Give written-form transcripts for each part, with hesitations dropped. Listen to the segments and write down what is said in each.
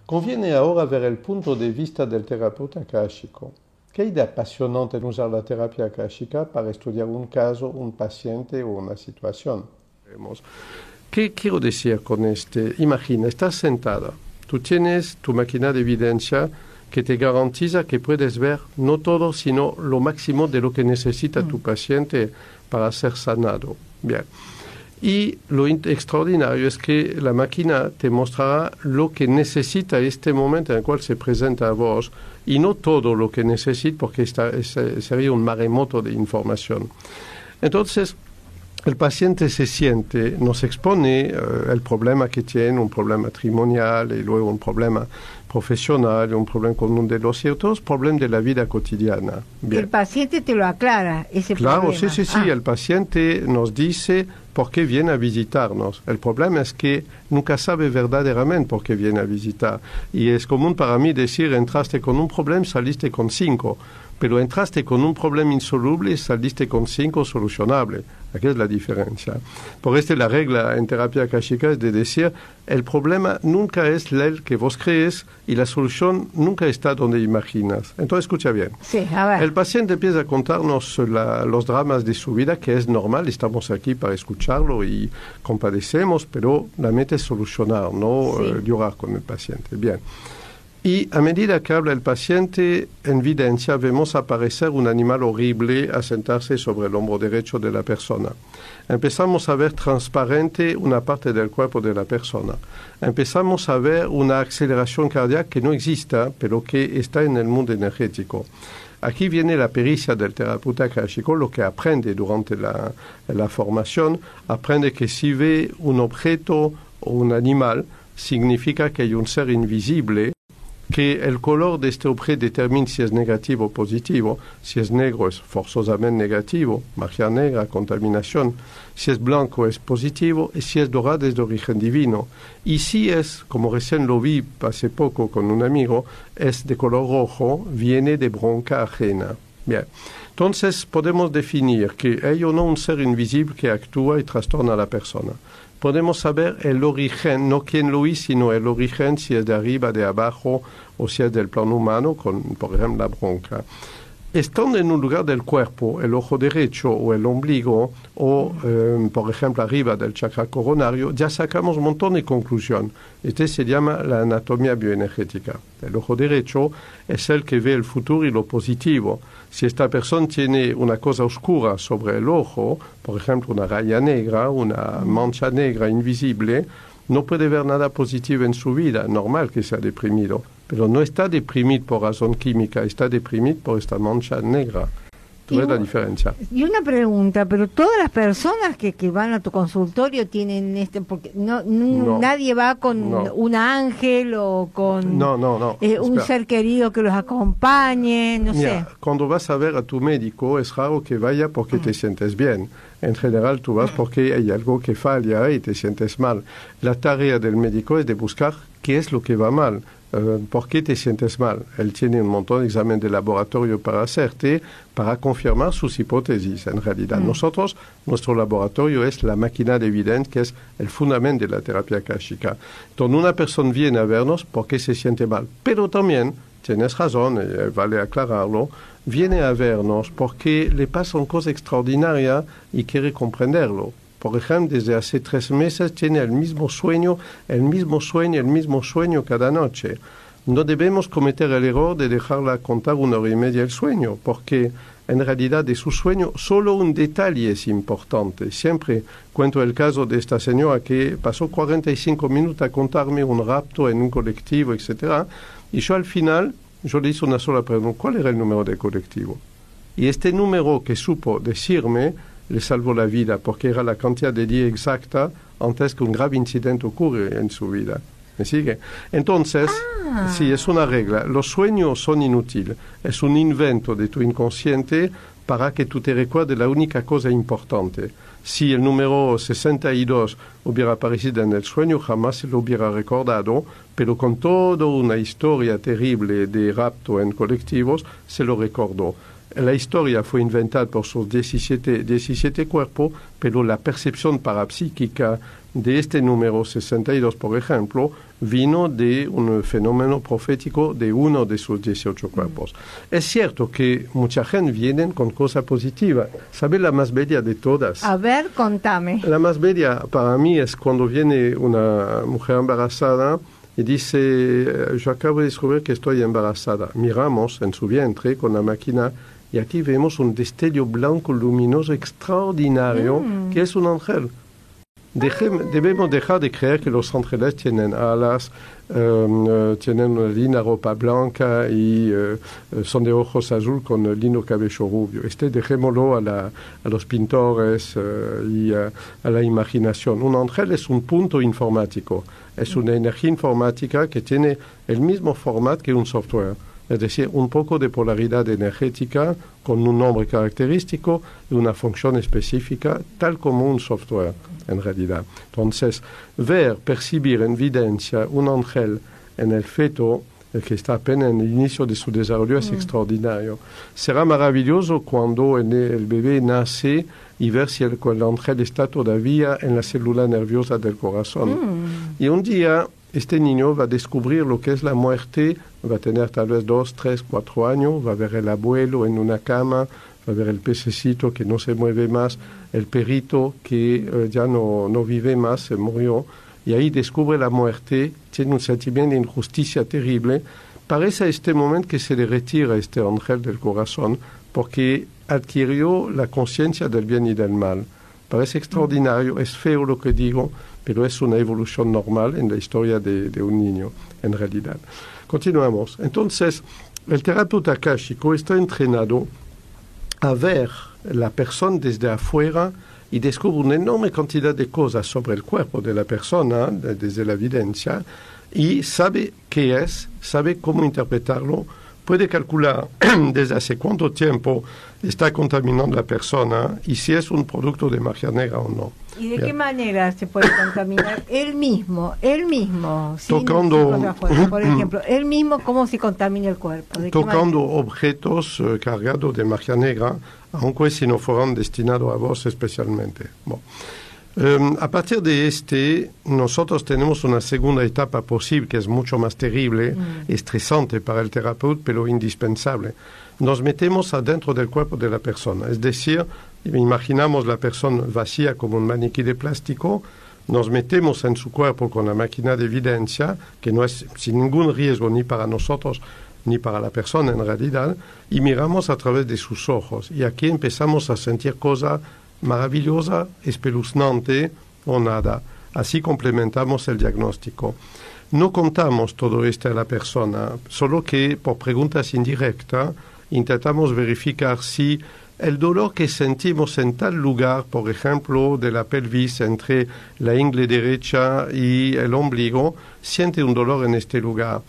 Conviene ahora ver el punto de vista del terapeuta akáshico. ¿Qué idea apasionante en usar la terapia akáshica para estudiar un caso, un paciente o una situación? ¿Qué quiero decir con este? Imagina, estás sentada, tú tienes tu máquina de evidencia que te garantiza que puedes ver no todo, sino lo máximo de lo que necesita tu paciente para ser sanado. Bien. Y lo extraordinario es que la máquina te mostrará lo que necesita este momento en el cual se presenta a vos y no todo lo que necesita porque sería un maremoto de información. Entonces, el paciente se siente, nos expone el problema que tiene, un problema matrimonial y luego un problema profesional, un problema con un de los ciertos, problemas de la vida cotidiana. Bien. El paciente te lo aclara, ese claro, problema. Sí, el paciente nos dice por qué viene a visitarnos. El problema es que nunca sabe verdaderamente por qué viene a visitar. Y es común para mí decir, entraste con un problema, saliste con 5. Pero entraste con un problema insoluble y saliste con 5 solucionables. Aquí es la diferencia. Por esto la regla en terapia akáshica es de decir, el problema nunca es el que vos crees y la solución nunca está donde imaginas. Entonces, escucha bien. Sí, a ver. El paciente empieza a contarnos los dramas de su vida, que es normal, estamos aquí para escucharlo y compadecemos, pero la meta es solucionar, no llorar con el paciente. Bien. Y a medida que habla el paciente, en evidencia vemos aparecer un animal horrible a sentarse sobre el hombro derecho de la persona. Empezamos a ver transparente una parte del cuerpo de la persona. Empezamos a ver una aceleración cardíaca que no exista, pero que está en el mundo energético. Aquí viene la pericia del terapeuta akáshico, lo que aprende durante la formación. Aprende que si ve un objeto o un animal, significa que hay un ser invisible, que el color de este objeto determina si es negativo o positivo. Si es negro es forzosamente negativo, magia negra, contaminación. Si es blanco es positivo y si es dorado es de origen divino. Y si es, como recién lo vi hace poco con un amigo, es de color rojo, viene de bronca ajena. Bien. Entonces podemos definir que hay o no un ser invisible que actúa y trastorna a la persona. Podemos saber el origen, no quién lo hizo, sino el origen, si es de arriba, de abajo, o si es del plano humano, con, por ejemplo, la bronca. Estando en un lugar del cuerpo, el ojo derecho o el ombligo, o, por ejemplo, arriba del chakra coronario, ya sacamos un montón de conclusión. Este se llama la anatomía bioenergética. El ojo derecho es el que ve el futuro y lo positivo. Si esta persona tiene una cosa oscura sobre el ojo, por ejemplo, una raya negra, una mancha negra invisible, no puede ver nada positivo en su vida. Normal que sea deprimido, pero no está deprimido por razón química, está deprimido por esta mancha negra. ¿Tú ves la diferencia? Y una pregunta, pero todas las personas que van a tu consultorio tienen porque no. Nadie va con un ángel o con un ser querido que los acompañe, no sé. Cuando vas a ver a tu médico es raro que vaya porque te sientes bien. En general tú vas porque hay algo que falla y te sientes mal. La tarea del médico es de buscar qué es lo que va mal. ¿Por qué te sientes mal? Él tiene un montón de exámenes de laboratorio para hacerte, para confirmar sus hipótesis. En realidad, nosotros, nuestro laboratorio es la máquina de evidencia, que es el fundamento de la terapia akáshica. Entonces, una persona viene a vernos porque se siente mal, pero también, tienes razón, vale aclararlo, viene a vernos porque le pasan cosas extraordinarias y quiere comprenderlo. Por ejemplo, desde hace 3 meses tiene el mismo sueño cada noche. No debemos cometer el error de dejarla contar 1 hora y media el sueño, porque en realidad de su sueño solo un detalle es importante. Siempre cuento el caso de esta señora que pasó 45 minutos a contarme un rapto en un colectivo, etc. Y yo al final, yo le hice una sola pregunta: ¿cuál era el número del colectivo? Y este número que supo decirme le salvó la vida, porque era la cantidad de día exacta antes que un grave incidente ocurre en su vida. ¿Me sigue? Entonces, sí, es una regla. Los sueños son inútiles. Es un invento de tu inconsciente para que tú te recuerdes la única cosa importante. Si el número 62 hubiera aparecido en el sueño, jamás se lo hubiera recordado, pero con toda una historia terrible de rapto en colectivos, se lo recordó. La historia fue inventada por sus 17 cuerpos, pero la percepción parapsíquica de este número 62, por ejemplo, vino de un fenómeno profético de uno de sus 18 cuerpos. Es cierto que mucha gente viene con cosas positivas. ¿Sabe la más bella de todas? A ver, contame. La más bella para mí es cuando viene una mujer embarazada y dice, yo acabo de descubrir que estoy embarazada. Miramos en su vientre con la máquina y aquí vemos un destello blanco luminoso extraordinario que es un ángel. Debemos dejar de creer que los ángeles tienen alas, tienen una linda ropa blanca y son de ojos azul con lindo cabello rubio. Dejémoslo a los pintores y a la imaginación. Un ángel es un punto informático, es una energía informática que tiene el mismo formato que un software. Es decir, un poco de polaridad energética con un nombre característico y una función específica, tal como un software, en realidad. Entonces, percibir en evidencia un ángel en el feto, que está apenas en el inicio de su desarrollo, es extraordinario. Será maravilloso cuando el bebé nace y ver si el ángel está todavía en la célula nerviosa del corazón. Y un día este niño va a descubrir lo que es la muerte, va a tener tal vez 2, 3, 4 años, va a ver el abuelo en una cama, va a ver el pececito que no se mueve más, el perrito que ya no vive más, se murió, y ahí descubre la muerte, tiene un sentimiento de injusticia terrible. Parece a este momento que se le retira este ángel del corazón porque adquirió la conciencia del bien y del mal. Parece extraordinario, es feo lo que digo, pero es una evolución normal en la historia de un niño, en realidad. Continuamos. Entonces, el terapeuta akáshico está entrenado a ver la persona desde afuera y descubre una enorme cantidad de cosas sobre el cuerpo de la persona, desde la evidencia, y sabe qué es, sabe cómo interpretarlo, puede calcular desde hace cuánto tiempo está contaminando la persona y si es un producto de magia negra o no. ¿Y de qué manera se puede contaminar él mismo? Tocando, por ejemplo, él mismo, ¿cómo se contamina el cuerpo? Tocando objetos cargados de magia negra, aunque si no fueran destinados a vos especialmente. Bon. A partir de nosotros tenemos una segunda etapa posible que es mucho más terrible, estresante para el terapeuta, pero indispensable. Nos metemos adentro del cuerpo de la persona, es decir, imaginamos la persona vacía como un maniquí de plástico, nos metemos en su cuerpo con la máquina de evidencia, que no es sin ningún riesgo ni para nosotros ni para la persona en realidad, y miramos a través de sus ojos. Y aquí empezamos a sentir cosas maravillosa, espeluznante o nada. Así complementamos el diagnóstico. No contamos todo esto a la persona, solo que por preguntas indirectas intentamos verificar si el dolor que sentimos en tal lugar, por ejemplo, de la pelvis entre la ingle derecha y el ombligo, siente un dolor en este lugar.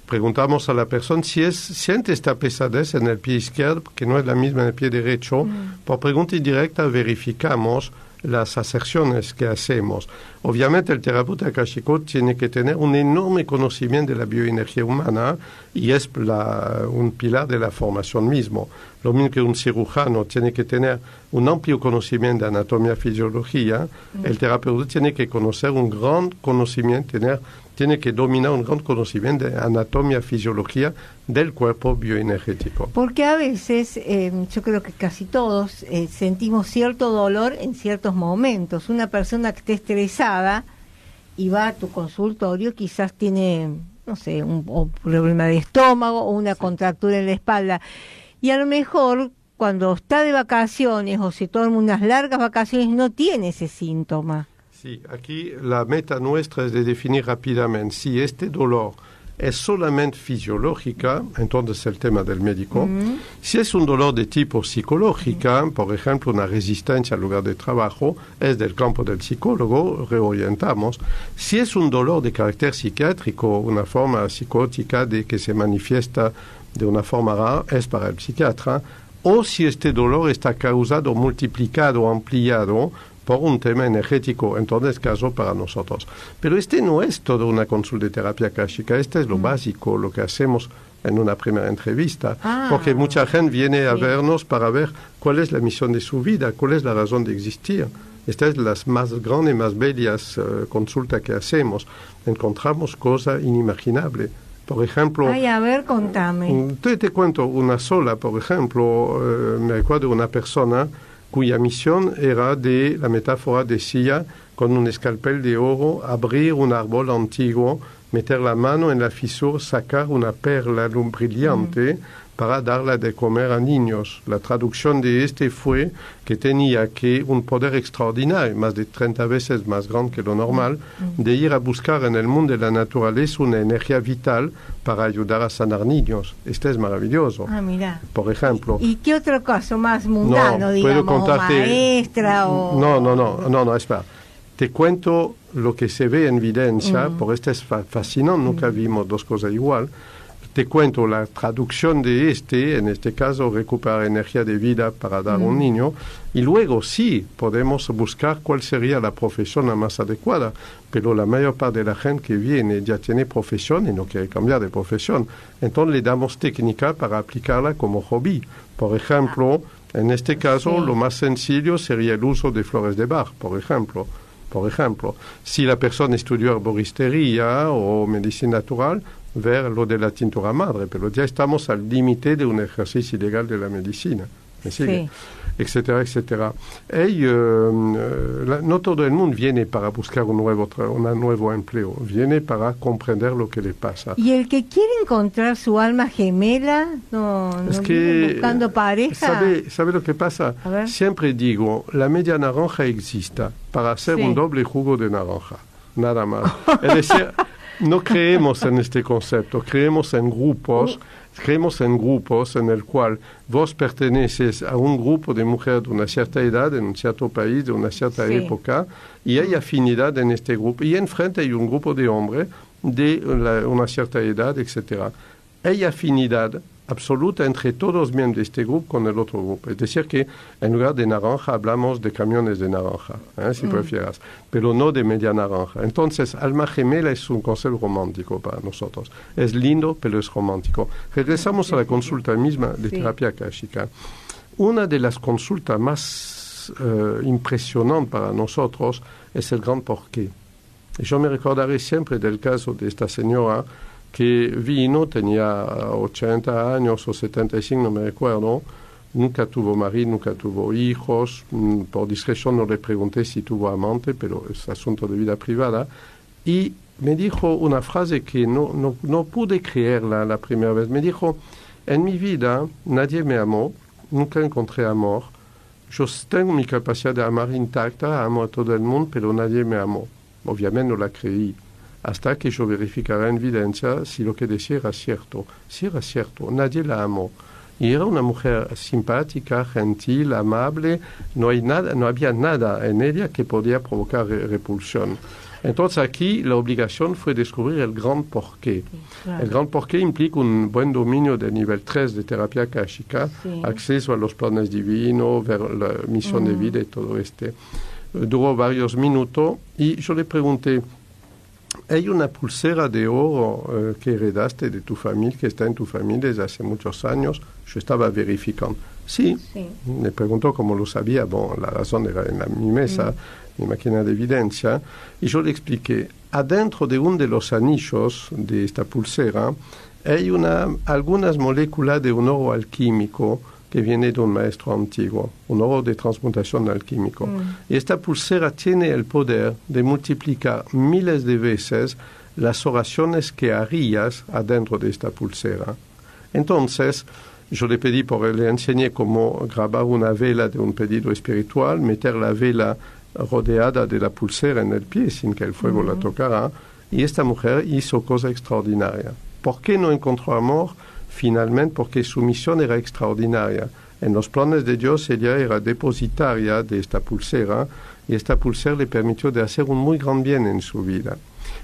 Preguntamos a la persona si siente esta pesadez en el pie izquierdo, que no es la misma en el pie derecho. Por pregunta indirecta verificamos las aserciones que hacemos. Obviamente el terapeuta akáshico tiene que tener un enorme conocimiento de la bioenergía humana y es un pilar de la formación mismo. Lo mismo que un cirujano tiene que tener un amplio conocimiento de anatomía y fisiología, el terapeuta tiene que conocer un gran conocimiento, tiene que dominar un gran conocimiento de anatomía y fisiología del cuerpo bioenergético. Porque a veces, yo creo que casi todos sentimos cierto dolor en ciertos momentos. Una persona que esté estresada y va a tu consultorio, quizás tiene, no sé, un problema de estómago o una contractura en la espalda. Y a lo mejor cuando está de vacaciones o se toma unas largas vacaciones no tiene ese síntoma. Sí, aquí la meta nuestra es de definir rápidamente si este dolor es solamente fisiológica, entonces el tema del médico. Si es un dolor de tipo psicológica, por ejemplo, una resistencia al lugar de trabajo, es del campo del psicólogo, reorientamos. Si es un dolor de carácter psiquiátrico, una forma psicótica de que se manifiesta de una forma rara, es para el psiquiatra. O si este dolor está causado, multiplicado, ampliado por un tema energético, entonces caso para nosotros. Pero no es todo una consulta de terapia akáshica, es lo básico, lo que hacemos en una primera entrevista, porque mucha gente viene a vernos para ver cuál es la misión de su vida, cuál es la razón de existir. Esta es las más grandes y más bellas consultas que hacemos. Encontramos cosas inimaginables. Por ejemplo... Ay, a ver, contame. Te cuento una sola. Por ejemplo, me recuerdo de una persona cuya misión era de, la metáfora decía, con un escalpel de oro, abrir un árbol antiguo, meter la mano en la fisura, sacar una perla brillante para darla de comer a niños. La traducción de fue que tenía que un poder extraordinario, más de 30 veces más grande que lo normal, de ir a buscar en el mundo de la naturaleza una energía vital para ayudar a sanar niños. Es maravilloso. Ah, mira. Por ejemplo. ¿Y qué otro caso más mundano, no, digamos, puedo contarte, maestra o...? No, espera. Te cuento lo que se ve en evidencia, porque este es fascinante, nunca vimos dos cosas igual. Te cuento la traducción de en este caso, recuperar energía de vida para dar a un niño, y luego sí podemos buscar cuál sería la profesión más adecuada, pero la mayor parte de la gente que viene ya tiene profesión y no quiere cambiar de profesión. Entonces le damos técnica para aplicarla como hobby. Por ejemplo, en este caso, lo más sencillo sería el uso de flores de Bach, por ejemplo. Por ejemplo, si la persona estudió herboristería o medicina natural, ver lo de la tintura madre, pero ya estamos al límite de un ejercicio ilegal de la medicina. ¿Me sigue? Sí. Etcétera, etcétera. No todo el mundo viene para buscar un nuevo empleo, viene para comprender lo que le pasa. ¿Y el que quiere encontrar su alma gemela, no viene buscando pareja? ¿Sabe lo que pasa? Siempre digo, la media naranja existe para hacer un doble jugo de naranja, nada más. Es decir, no creemos en este concepto, creemos en grupos en el cual vos perteneces a un grupo de mujeres de una cierta edad, en un cierto país, de una cierta época, y hay afinidad en este grupo. Y enfrente hay un grupo de hombres de una cierta edad, etc. Hay afinidad absoluta entre todos los miembros de este grupo con el otro grupo. Es decir, que en lugar de naranja hablamos de camiones de naranja, si prefieras, pero no de media naranja. Entonces, alma gemela es un concepto romántico para nosotros. Es lindo, pero es romántico. Regresamos a la consulta misma de terapia akáshica. Una de las consultas más impresionantes para nosotros es el gran porqué. Y yo me recordaré siempre del caso de esta señora que vino, tenía 80 años o 75, no me recuerdo, nunca tuvo marido, nunca tuvo hijos, por discreción no le pregunté si tuvo amante, pero es asunto de vida privada, y me dijo una frase que no pude creerla la primera vez. Me dijo, en mi vida nadie me amó, nunca encontré amor, yo tengo mi capacidad de amar intacta, amo a todo el mundo, pero nadie me amó. Obviamente no la creí, hasta que yo verificara en evidencia si lo que decía era cierto. Si era cierto, nadie la amó. Y era una mujer simpática, gentil, amable, no había nada en ella que podía provocar repulsión. Entonces aquí la obligación fue descubrir el gran porqué. Claro. El gran porqué implica un buen dominio del nivel 3 de terapia akáshica, acceso a los planes divinos, ver la misión de vida y todo Duró varios minutos y yo le pregunté, ¿hay una pulsera de oro que heredaste de tu familia, que está en tu familia desde hace muchos años? Yo estaba verificando. Sí. Me preguntó cómo lo sabía. La razón era en mi mesa, mi máquina de evidencia. Y yo le expliqué, adentro de uno de los anillos de esta pulsera hay algunas moléculas de un oro alquímico que viene de un maestro antiguo, un oro de transmutación alquímico. Y esta pulsera tiene el poder de multiplicar miles de veces las oraciones que harías adentro de esta pulsera. Entonces, yo le enseñé cómo grabar una vela de un pedido espiritual, meter la vela rodeada de la pulsera en el pie sin que el fuego la tocara, y esta mujer hizo cosa extraordinaria. ¿Por qué no encontró amor? Finalmente, porque su misión era extraordinaria. En los planes de Dios, ella era depositaria de esta pulsera, y esta pulsera le permitió de hacer un muy gran bien en su vida.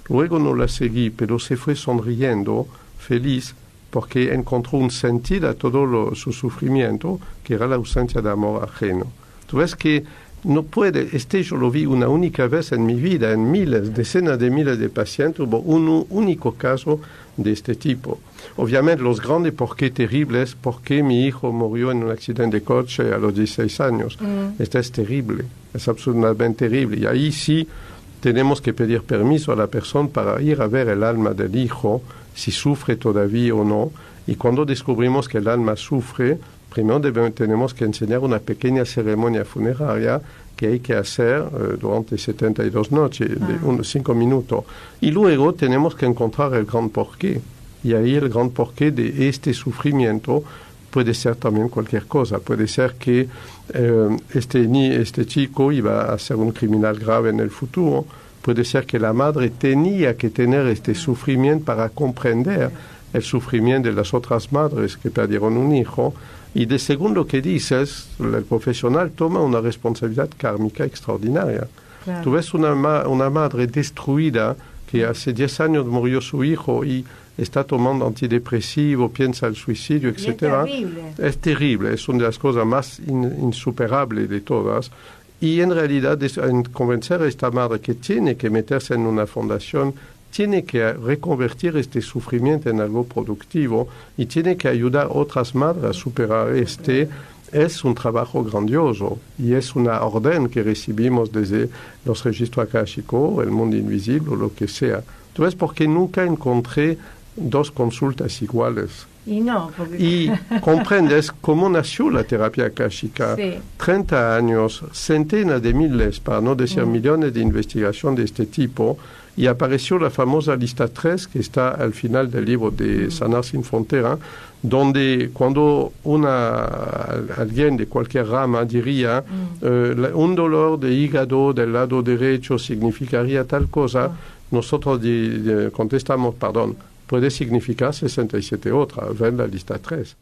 Luego no la seguí, pero se fue sonriendo, feliz, porque encontró un sentido a todo su sufrimiento, que era la ausencia de amor ajeno. Tú ves que no puede, yo lo vi una única vez en mi vida, en decenas de miles de pacientes, hubo un único caso de este tipo. Obviamente los grandes por qué terribles, por qué mi hijo murió en un accidente de coche a los 16 años. Esto es terrible, es absolutamente terrible. Y ahí sí tenemos que pedir permiso a la persona para ir a ver el alma del hijo, si sufre todavía o no. Y cuando descubrimos que el alma sufre, primero tenemos que enseñar una pequeña ceremonia funeraria que hay que hacer durante 72 noches, de unos 5 minutos. Y luego tenemos que encontrar el gran porqué. Y ahí el gran porqué de este sufrimiento puede ser también cualquier cosa. Puede ser que este chico iba a ser un criminal grave en el futuro. Puede ser que la madre tenía que tener este sufrimiento para comprender el sufrimiento de las otras madres que perdieron un hijo. Y de según lo que dices, el profesional toma una responsabilidad kármica extraordinaria. Claro. Tú ves una madre destruida que hace 10 años murió su hijo y está tomando antidepresivo, piensa el suicidio, etc. Es terrible, es una de las cosas más insuperables de todas. Y en realidad, en convencer a esta madre que tiene que meterse en una fundación, tiene que reconvertir este sufrimiento en algo productivo y tiene que ayudar a otras madres a superar es un trabajo grandioso y es una orden que recibimos desde los registros akáshicos, el mundo invisible o lo que sea. Entonces, porque nunca encontré dos consultas iguales. Y comprendes cómo nació la terapia akáshica. Sí. 30 años, centenas de miles, para no decir millones de investigaciones de este tipo, y apareció la famosa lista 3 que está al final del libro de Sanar sin Frontera, donde cuando alguien de cualquier rama diría un dolor de hígado del lado derecho significaría tal cosa, nosotros contestamos, puede significar 67 otras, ven la lista 3.